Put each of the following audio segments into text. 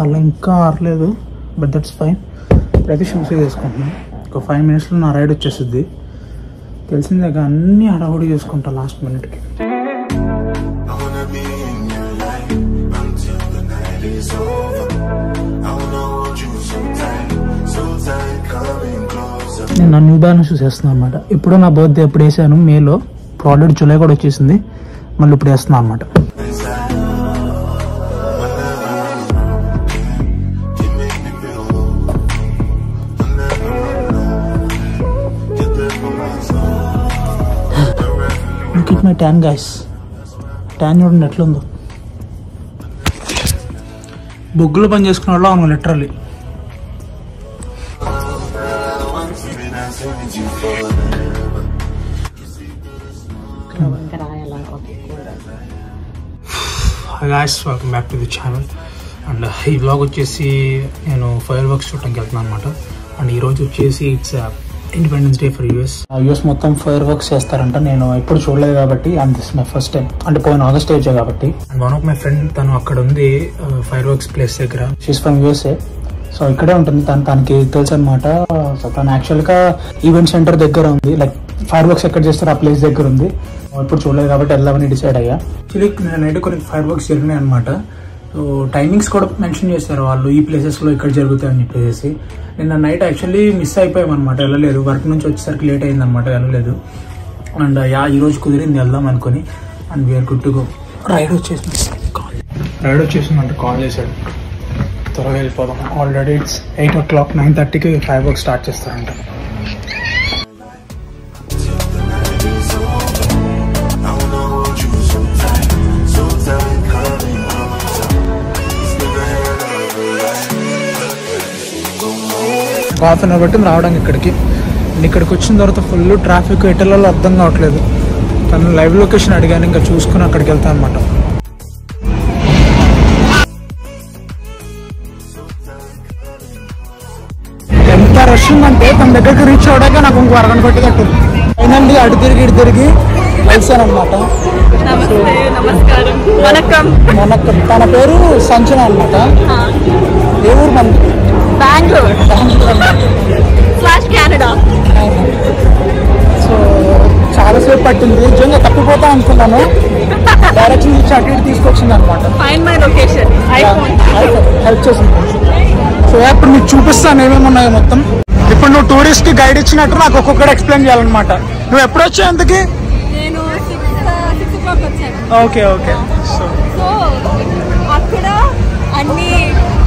తల ఇంకా ఆరలేదు, but that's fine. ప్రతి షూస్ వేసుకుంటున్నాను. ఒక 5 minutesలో నా రైడ్ వచ్చేస్తుంది. తెలిసిందేగా అన్నీ హడావుడి చేసుకుంటా లాస్ట్ మినిట్కి. నేను నా న్యూ బ్యాలెన్స్ షూస్ వేస్తున్నాను అనమాట. ఇప్పుడు నా బర్త్డే ఎప్పుడు వేసాను మేలో, ఇప్పుడు ఆల్రెడీ జూలై కూడా వచ్చేసింది, మళ్ళీ ఇప్పుడు వేస్తున్నాను అనమాట. Look at my tan guys. Tan చూడండి ఎట్లుందో. బొగ్గులో పని చేసుకున్న వాళ్ళు అవును literally. Hi guys, welcome back to the channel. And ఈ వ్లాగ్ వచ్చేసి నేను ఫైర్ వర్క్స్ చూడటానికి వెళ్తున్నాను అనమాట. అండ్ ఈరోజు వచ్చేసి it's independence day for US మొత్తం ఫైర్ వర్క్స్ చేస్తారంట. నేను ఎప్పుడు చూడలేదు కాబట్టి and this my first time. అంటే పోయిన ఆగస్ట్ వచ్చా కాబట్టి. And one of my friend తను అక్కడ ఉంది ఫైర్ వర్క్స్ ప్లేస్ దగ్గర. She's from USA. సో ఇక్కడే ఉంటుంది తనకి తెలుసు అనమాట. సో తను యాక్చువల్గా ఈవెంట్ సెంటర్ దగ్గర ఉంది, లైక్ ఫైర్ వర్క్స్ ఎక్కడ చేస్తారో ఆ ప్లేస్ దగ్గర ఉంది. ఎప్పుడు చూడలేదు కాబట్టి వెళ్దామని డిసైడ్ అయ్యా. యాక్చువల్లీ నేను నైట్ కొన్ని ఫైర్ వర్క్స్ జరిగినాయి అనమాట. సో టైమింగ్స్ కూడా మెన్షన్ చేస్తారు వాళ్ళు, ఈ ప్లేసెస్లో ఇక్కడ జరుగుతాయని చెప్పేసి. నిన్న నైట్ యాక్చువల్లీ మిస్ అయిపోయామన్నమాట, వెళ్ళలేదు. వర్క్ నుంచి వచ్చేసరికి లేట్ అయింది అనమాట, వెళ్ళలేదు. అండ్ ఈరోజు కుదిరింది వెళ్దాం అనుకుని. And we're good to go. Ride వచ్చేసిందంటే కాల్ చేశాడు, త్వరగా వెళ్ళిపోదాం. ఆల్రెడీ ఇట్స్ 8 o'clock, 9:30కి ఫైర్ వర్క్ స్టార్ట్ చేస్తారంట. హాఫ్ అన్ అవర్ బట్టి రావడానికి ఇక్కడికి వచ్చిన తర్వాత ఫుల్ ట్రాఫిక్, ఎటెల్లో అర్థం కావట్లేదు. తను లైవ్ లొకేషన్ అడిగాను, ఇంకా చూసుకుని అక్కడికి వెళ్తాను అనమాట. ఎంత రష్ ఉందంటే తన దగ్గరికి రీచ్ అవడాక నాకు ఇంకో అరగంట పట్టేటట్టు. ఫైనల్లీ అటు తిరిగి కలిసాను అనమాట. తన పేరు సంచన అనమాట. ఏ ఊరు మంది? బెంగళూరు. సో చాలాసేపు పట్టింది, నిజంగా తప్పిపోతా అనుకున్నాను. డైరెక్షన్ ఇచ్చి అటు ఇటు తీసుకొచ్చింది అనమాట. హెల్ప్ చేసింది. సో ఇప్పుడు మీకు చూపిస్తాను ఏమేమి ఉన్నాయో మొత్తం. ఇప్పుడు నువ్వు టూరిస్ట్ కి గైడ్ ఇచ్చినట్టు నాకు ఒక్కొక్కటి ఎక్స్ప్లెయిన్ చేయాలన్నమాట. నువ్వు ఎప్పుడు వచ్చావు ఎందుకు? Okay okay. సో అక్కడ అన్ని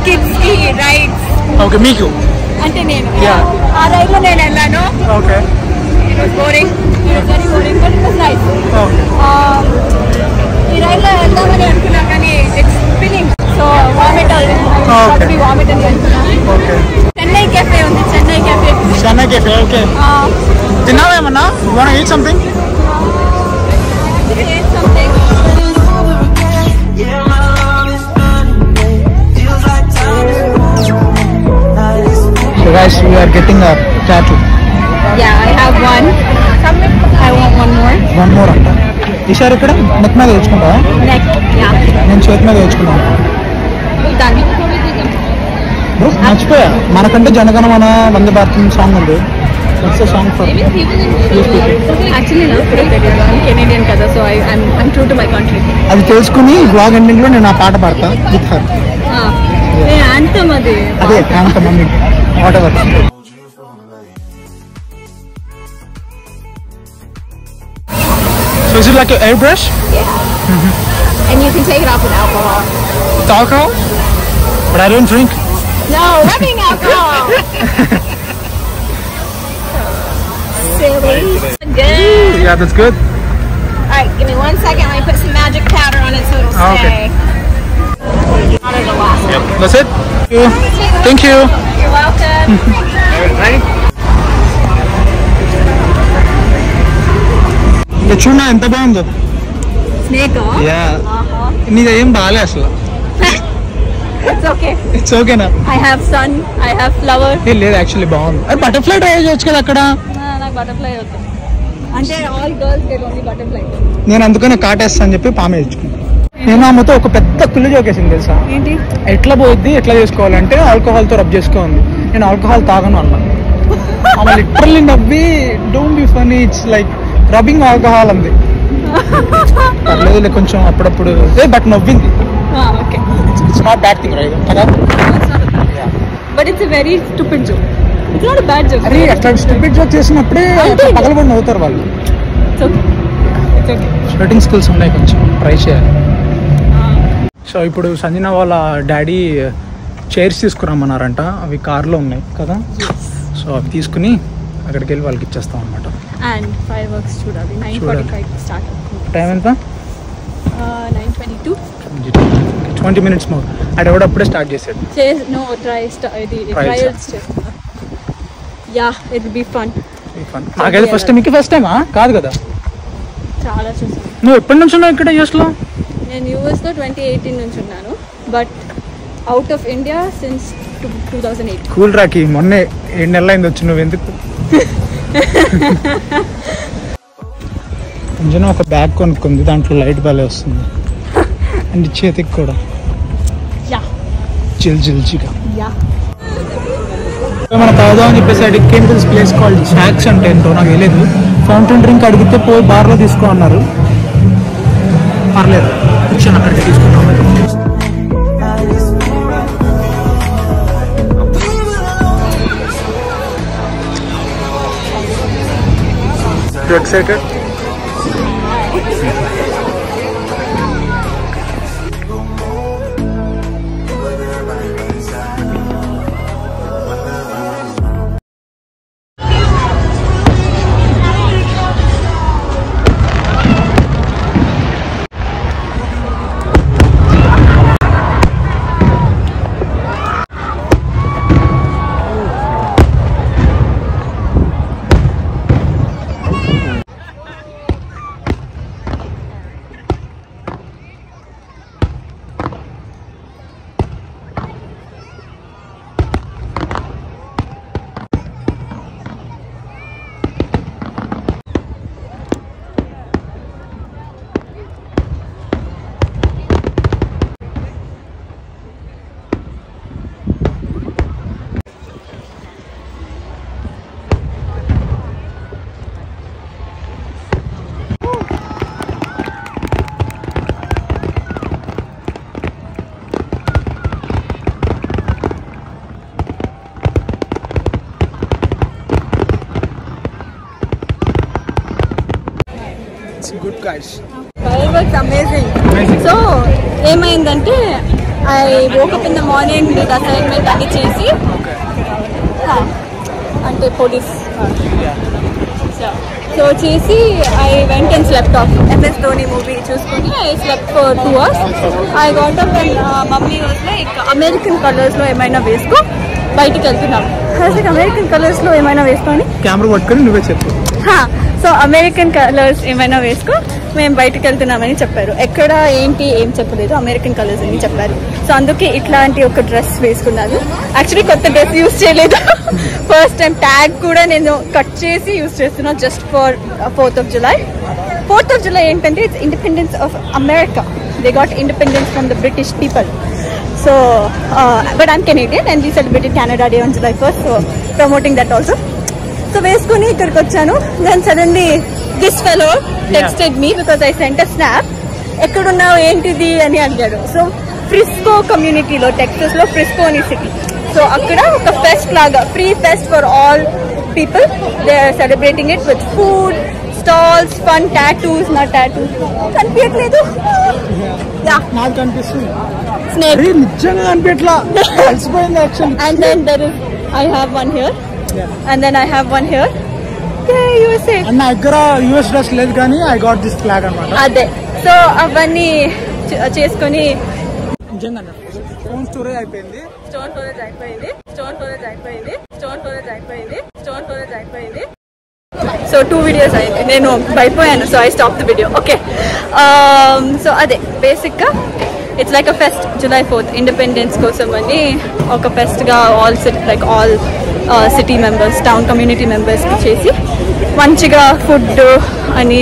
కిడ్స్ కి రైడ్స్. ఓకే, మీకు అంటే నేను ఆ రైడ్ లో నేను వెళ్ళాను. Okay. It was boring, very boring, but it was nice. ఈ రైడ్ లో వెళ్దామని అనుకున్నా కానీ ఇట్స్ స్పిన్నింగ్, సో వామిట్ అవుతుంది. వామిట్ అని అనుకున్నాను. ఓకే. చెన్నై కెఫే ఉంది, చెన్నై కెఫే. ఓకే. తిన్నావేమన్నా? Want to eat something? So guys, we are getting a tattoo. Yeah, I have one. I want one more. అంట. ఈసారి ఇక్కడ నెక్ మీద వేసుకుంటావా? Neck, yeah. నేను చేతి మీద వేసుకున్నాను. మర్చిపోయా, మనకంటే జనగణమన వందే భారతం సాంగ్ ఉంది. What's the song for? Actually, no, I'm Canadian kada, so I'm true to my country. అది తెలుసుకుని బ్లాగ్ ఎండింగ్ లో నేను ఆ పాట పాడతా విత్ హర్. anthem అదే anthem mummy whatever. So is it like an airbrush? Yeah. And you can take it off with alcohol. With alcohol? But I don't drink. No, rubbing alcohol. Silly. Good. Yeah, that's good. Alright, give me 1 second. Let me put some magic powder on it so it'll stay. Okay. Yep. That's it. Thank you. You're welcome. చూడ ఎంత బాగుందో. Snake. నీది ఏం బాగాలే అసలు. It's okay. It's okay na. I have sun. I have flower. లేదు actually బాగుంది. అది butterfly try చేయొచ్చు కదా అక్కడ. నాకు బటర్ఫ్లై వద్దు. అంటే all girls get only butterfly. నేను అందుకనే కాటేస్తా అని చెప్పి పామే తెచ్చుకున్నాను. నేను ఆమెతో ఒక పెద్ద కుళ్ళు జోకేసింది తెలుసా. ఏంటి? ఎట్లా పోద్ది, ఎట్లా చేసుకోవాలంటే ఆల్కహాల్ తో రబ్ చేసుకోండి. నేను ఆల్కహాల్ తాగను అన్నా. ఆమె లిటరల్లీ నవ్వి don't be funny, it's like rubbing alcohol అంది. పర్లేదు కొంచెం అప్పుడప్పుడు, బట్ నవ్వింది. It's not bad thing right కదా. But it's a very stupid joke. It's not a bad joke. అరే అట్లా స్టూపిడ్ జోక్ చేసినప్పుడే పగలబడి నవ్వుతారు వాళ్ళు. స్వెటింగ్ స్కిల్స్ ఉన్నాయి, కొంచెం ట్రై చేయాలి. సో ఇప్పుడు సంజన వాళ్ళ డాడీ చైర్స్ తీసుకురమ్మన్నారంట. అవి కార్లో ఉన్నాయి కదా, సో అవి తీసుకుని అక్కడికి వెళ్ళి వాళ్ళకి ఇచ్చేస్తాం అనమాట. అండ్ ఫైర్ వర్క్స్ చూడాలి. 9:45 స్టార్ట్. టైం ఎంత? 9:22. 20 minutes మోర్. అది కూడా అప్పుడే స్టార్ట్ చేసాడు. ట్రయల్స్ చేస్తున్నా. Yeah, it will be fun. నాకైతే ఫస్ట్ టైం. మీకు ఫస్ట్ టైమా? కాదు కదా. చాలా చూసాను. నువ్వు ఎప్పటి నుంచి ఉన్నావు ఇక్కడ యూఎస్లో? నేను యూఎస్లో 2018 నుంచి ఉన్నాను, but out of India since 2008. Cool రాకి మొన్నే 7 నెలలు అయింది వచ్చి. నువ్వు ఎందుకు కొంచెం ఒక బ్యాగ్ కొనుక్కుంది, దాంట్లో లైట్ బాలే వస్తుంది అండ్ చేతికి కూడా జిల్జిల్జిగా. మన తాగుదాం అని చెప్పేసి అడిగి ప్లేస్ కాల్డ్ స్నాక్స్ అంటే ఏంటో నాకు తెలియదు. ఫౌంటైన్ డ్రింక్ అడిగితే పోయి బార్లో తీసుకో అన్నారు. పర్లేదు వచ్చాను, అక్కడికి తీసుకున్నాం. Excited? Good guys. It was amazing. So ఏమైందంటే I woke up in the morning, did assignment అన్ని చేసి అంటే పోలీస్ సో చేసి I went and slept off. MS Dhoni movie చూసుకొని I slept for 2 hours. I got up and mummy was like American colors లో ఏమైనా వేసుకో, బయటికి వెళ్తున్నాం. అమెరికన్ కలర్స్ లో ఏమైనా వేసుకొని కెమెరా పట్టుకొని నువ్వే చెప్పు. సో అమెరికన్ కలర్స్ ఏమైనా వేసుకో, మేము బయటకు వెళ్తున్నామని చెప్పారు. ఎక్కడ ఏంటి ఏం చెప్పలేదు, అమెరికన్ కలర్స్ అని చెప్పారు. సో అందుకే ఇట్లాంటి ఒక డ్రెస్ వేసుకున్నాను. యాక్చువల్లీ కొత్త డ్రెస్ యూజ్ చేయలేదు, ఫస్ట్ టైం ట్యాగ్ కూడా నేను కట్ చేసి యూజ్ చేస్తున్నాను just for 4th of July. 4th of July ఏంటంటే it's independence of America. They got independence from the British people. So but I'm Canadian and we celebrated Canada Day on July 1st, so promoting that also. So వేసుకుని ఇక్కడికి వచ్చాను. Then suddenly this fellow texted me because I sent a snap. ఎక్కడున్నావు ఏంటిది అని అడిగాడు. So Frisco కమ్యూనిటీలో, Texas లో Frisco అని సిటీ. సో అక్కడ ఒక ఫెస్ట్ లాగా, free fest for all people. They are celebrating it with food stalls, fun, tattoos. నా టాటూస్ కనిపించట్లేదు. నాకు కనిపిస్తుంది. Snake. నిజంగా కనిపించట్లా, కలిసిపోయింది actually. And then there is, I have one here. And then I have one here. Yeah, USA. నా దగ్గర US dress లేదు కానీ ఐ గాట్ దిస్ ఫ్లాగ్ అన్నమాట. అదే, సో అవన్నీ చేసుకొని ఫోన్ స్టోరేజ్ అయిపోయింది. స్టోన్ స్టోరేజ్ అయిపోయింది. సో 2 videos అయింది, నేను భయపోయాను. So I stop the video. Okay, so అదే బేసిక్గా it's like a fest. July 4th independence కోసం అని ఒక ఫెస్ట్గా all city members, town community మెంబర్స్కి చేసి మంచిగా ఫుడ్ అని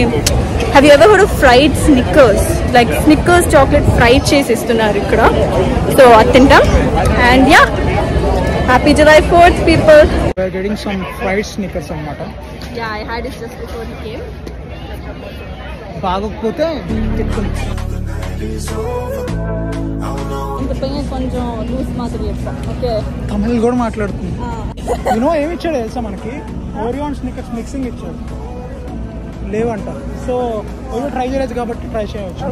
have you ever heard of fried Snickers? Like Snickers chocolate fried చేసి ఇస్తున్నారు ఇక్కడ. సో అది తింటాం. And yeah, happy July 4th people. We are getting some fried Snickers అన్నమాట. Yeah, I had it just before he came. బాగోకపోతే ఇంకా పైన కొంచెం లూస్ మాత్రం చెప్తాం. ఓకే, తమిళ్ కూడా మాట్లాడుతుంది. యూనో ఏమి ఇచ్చాడు తెలుసా మనకి? ఓరియో అండ్ స్నిక్కర్స్ మిక్సింగ్ ఇచ్చాడు. లేవంట. సో ఓరియో ట్రై చేయలేదు కాబట్టి ట్రై చేయవచ్చు.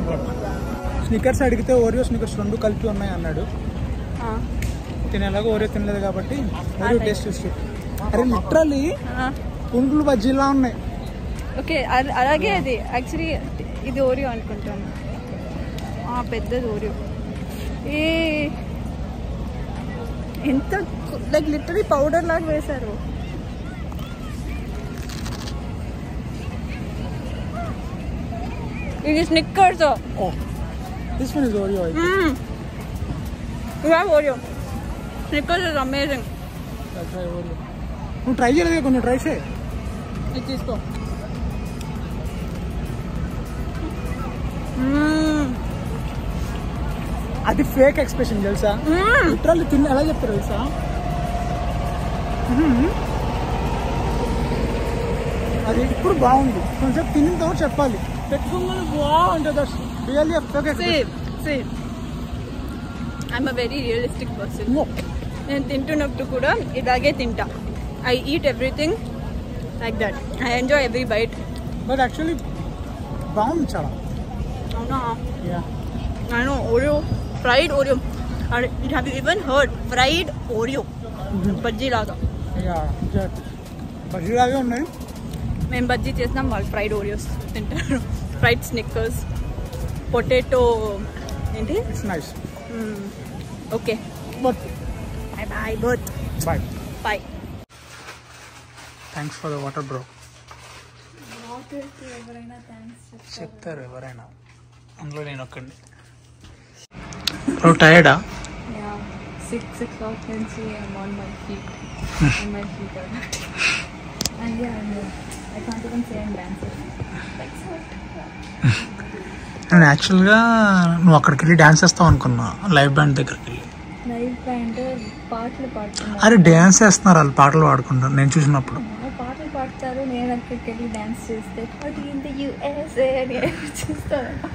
స్నిక్కర్స్ అడిగితే ఓరియో స్నిక్కర్స్ 2 కలిపి ఉన్నాయి అన్నాడు. తినేలాగా ఓరియో తినలేదు కాబట్టి ఓరియో టేస్ట్ చూసి, అరే లిటరల్లీ పుంగులు బజ్జీలా ఉన్నాయి. ఓకే, అలాగే అది యాక్చువల్లీ ఇది ఓరియో అనుకుంటాను. పెద్దది ఓరియో. ఎంత లైక్ లిటరలీ పౌడర్ లాగా వేశారు. ఇది Snickers. This one is Oreo. Oreo Snickers is amazing. నువ్వు ట్రై చేయలేదు, కొంచెం ట్రై చేయి. ఇది తీసుకో. అది ఫేక్ ఎక్స్ప్రెషన్ తెలుసా? లిటరల్లీ తిని ఎలా చెప్తారు తెలుసా? అది ఇప్పుడు బాగుంది, కొంచెం తిన్న తర్వాత చెప్పాలి. పెట్టుకోగానే బాగుంటుంది. Really fake expression. I'm a very realistic person. నేను తింటున్నప్పుడు కూడా ఇలాగే తింటా. I eat everything like that. I enjoy every byte. But actually బాగుంది చాలా. అవునా? I know, Oreo, fried Oreo. Have you even heard fried Oreo? Bajji లాగా. బజ్జీ లాగే ఉన్నాయి. మేము బజ్జీ చేసినాం, వాళ్ళు ఫ్రైడ్ ఓరియోస్ తింటారు. ఫ్రైడ్ స్నిక్కర్స్, పొటాటో ఏంటి? It's nice. Okay, but by by but by by. Thanks for the water bro. వాటర్కి ఎవరైనా థ్యాంక్స్ చెప్తారు ఎవరైనా, అందులో నేను ఒక్కడిని. టైర్డా? Yeah, 6 o'clock నుంచి I'm on my feet. And my feet are hurt. And yeah, I can't even say I'm dancing. Like so. నేను యాక్చువల్గా నువ్వు అక్కడికి వెళ్ళి డ్యాన్స్ చేస్తావు అనుకున్నా, లైవ్ బ్యాండ్ దగ్గరికి వెళ్ళి. లైవ్ బ్యాండ్ పాటలు పాడుతున్నారు. అరే డ్యాన్స్ చేస్తున్నారు వాళ్ళు, పాటలు పాడుకుంటారు నేను చూసినప్పుడు. పాటలు పాడతారు, నేను అక్కడికి వెళ్ళి డ్యాన్స్ చేస్తే పార్టీ ఇన్ ది USA అని చూస్తాను.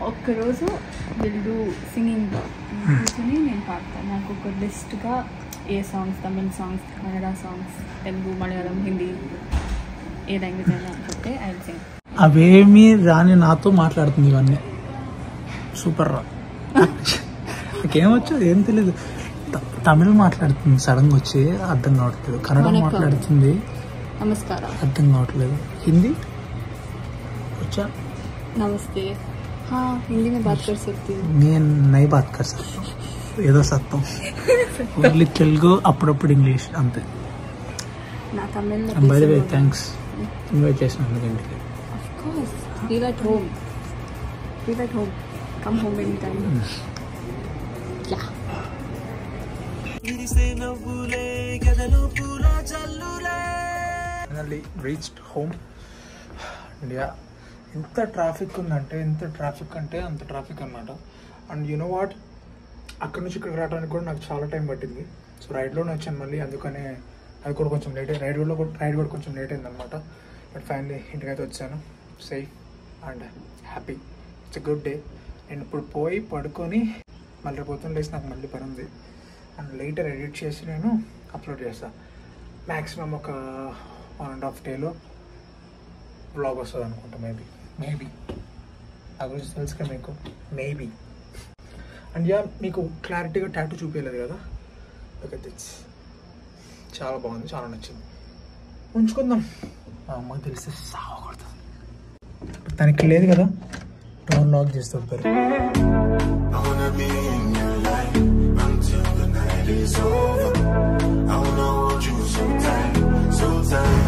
ఒక్కరోజు వీళ్ళు సింగింగ్ కూర్చొని నేను పాడతాను. నాకు ఒక లిస్ట్గా ఏ songs, Tamil songs, Kannada songs, Telugu, Malayalam, Hindi, ఏ లాంగ్వేజ్ అయినా చెప్తే ఐ విల్ సింగ్. అవేమీ రాని నాతో మాట్లాడుతుంది ఇవన్నీ. సూపర్ రా. నాకేమొచ్చు ఏం తెలీదు. తమిళ్ మాట్లాడుతుంది సడన్గా వచ్చి, అర్థం కావట్లేదు. కన్నడ మాట్లాడుతుంది, నమస్కారం, అర్థం కావట్లేదు. హిందీ వచ్చా? నమస్తే. हाँ, हिंदी में बात कर सकती हूँ. मैं नहीं बात कर सकता हूँ, ఏదో సత్తం. ఓన్లీ తెలుగు, అప్పుడప్పుడు ఇంగ్లీష్ అంతే. నా Tamil. By the way thanks invite చేసినందుకు ఇంటికి. Of course, feel at home. Feel at home. Come home any time. Yeah. Finally reached home. India ఎంత ట్రాఫిక్ ఉందంటే, ఎంత ట్రాఫిక్ అంటే అంత ట్రాఫిక్ అనమాట. అండ్ యు నో వాట్, అక్కడ నుంచి ఇక్కడికి రావడానికి కూడా నాకు చాలా టైం పట్టింది. సో రైడ్లోనే వచ్చాను మళ్ళీ, అందుకనే అది కూడా కొంచెం లేట్ అయ్యి, రైడ్ కూడా కొంచెం లేట్ అయింది అనమాట. బట్ ఫైనల్లీ ఇంటికైతే వచ్చాను safe and happy. It's a good day. నేను ఇప్పుడు పోయి పడుకొని మళ్ళీ పొద్దున్న లేసి నాకు మళ్ళీ పని ఉంది. అండ్ లేటర్ ఎడిట్ చేసి నేను అప్లోడ్ చేస్తాను. మ్యాక్సిమం ఒక 1.5 డేలో బ్లాగ్ వస్తుంది అనుకుంటా. మేబీ ఆ గురించి తెలుసుగా మీకు, మేబీ. అండ్ యా, మీకు క్లారిటీగా టాటూ చూపించలేదు కదా, ఓకే దిట్స్ చాలా బాగుంది, చాలా నచ్చింది. ఉంచుకుందాం. మా అమ్మకి తెలిస్తే సావకూడదు. తనకి లేదు కదా, డోర్ లాక్ చేస్తూ ఉంటారు. So tight, so tight,